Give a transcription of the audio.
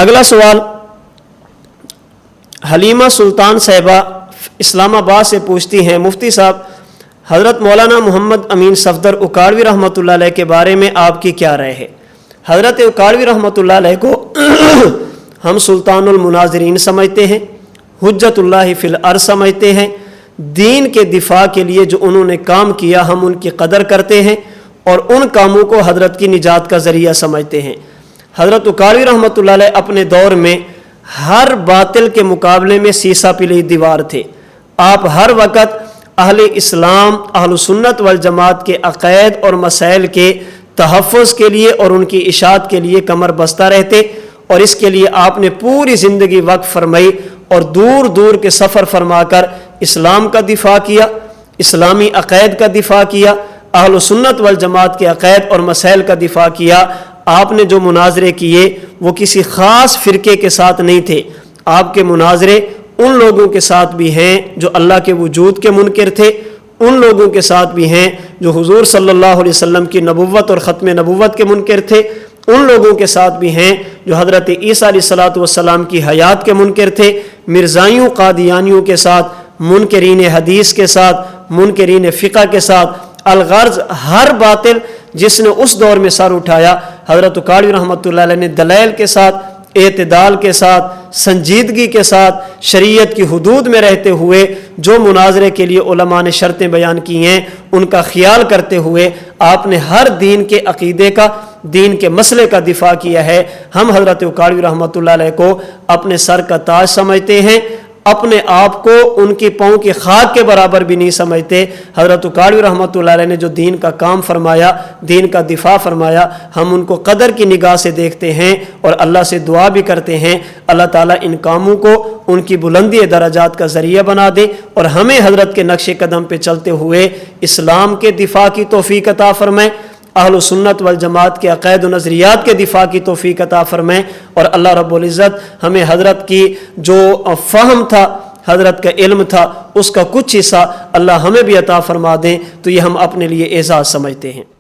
اگلا سوال حلیمہ سلطان صاحبہ اسلام آباد سے پوچھتی ہیں، مفتی صاحب حضرت مولانا محمد امین صفدر اکاڑوی رحمۃ اللہ علیہ کے بارے میں آپ کی کیا رائے ہے؟ حضرت اکاڑوی رحمۃ اللہ علیہ کو ہم سلطان المناظرین سمجھتے ہیں، حجت اللہ فی الارض سمجھتے ہیں، دین کے دفاع کے لیے جو انہوں نے کام کیا ہم ان کی قدر کرتے ہیں اور ان کاموں کو حضرت کی نجات کا ذریعہ سمجھتے ہیں۔ حضرت اکاڑوی رحمۃ اللہ علیہ اپنے دور میں ہر باطل کے مقابلے میں سیسا پلی دیوار تھے۔ آپ ہر وقت اہل اسلام، اہل سنت والجماعت کے عقائد اور مسائل کے تحفظ کے لیے اور ان کی اشاعت کے لیے کمر بستہ رہتے، اور اس کے لیے آپ نے پوری زندگی وقف فرمائی اور دور دور کے سفر فرما کر اسلام کا دفاع کیا، اسلامی عقائد کا دفاع کیا، اہل سنت والجماعت کے عقائد اور مسائل کا دفاع کیا۔ آپ نے جو مناظرے کیے وہ کسی خاص فرقے کے ساتھ نہیں تھے، آپ کے مناظرے ان لوگوں کے ساتھ بھی ہیں جو اللہ کے وجود کے منکر تھے، ان لوگوں کے ساتھ بھی ہیں جو حضور صلی اللہ علیہ وسلم کی نبوت اور ختم نبوت کے منکر تھے، ان لوگوں کے ساتھ بھی ہیں جو حضرت عیسیٰ علیہ السلام کی حیات کے منکر تھے، مرزائیوں قادیانیوں کے ساتھ، منکرین حدیث کے ساتھ، منکرین فقہ کے ساتھ، الغرض ہر باطل جس نے اس دور میں سر اٹھایا، حضرت اکاڑوی رحمۃ اللہ علیہ نے دلائل کے ساتھ، اعتدال کے ساتھ، سنجیدگی کے ساتھ، شریعت کی حدود میں رہتے ہوئے جو مناظرے کے لیے علماء نے شرطیں بیان کی ہیں ان کا خیال کرتے ہوئے آپ نے ہر دین کے عقیدے کا، دین کے مسئلے کا دفاع کیا ہے۔ ہم حضرت اکاڑوی رحمۃ اللہ علیہ کو اپنے سر کا تاج سمجھتے ہیں، اپنے آپ کو ان کی پاؤں کی خاک کے برابر بھی نہیں سمجھتے۔ حضرت اکاڑوی رحمۃ اللہ علیہ نے جو دین کا کام فرمایا، دین کا دفاع فرمایا، ہم ان کو قدر کی نگاہ سے دیکھتے ہیں اور اللہ سے دعا بھی کرتے ہیں اللہ تعالیٰ ان کاموں کو ان کی بلندی درجات کا ذریعہ بنا دے اور ہمیں حضرت کے نقش قدم پہ چلتے ہوئے اسلام کے دفاع کی توفیق عطا فرمائے، اہل سنت والجماعت کے عقائد و نظریات کے دفاع کی توفیق عطا فرمائے، اور اللہ رب العزت ہمیں حضرت کی جو فہم تھا، حضرت کا علم تھا، اس کا کچھ حصہ اللہ ہمیں بھی عطا فرما دیں، تو یہ ہم اپنے لیے اعزاز سمجھتے ہیں۔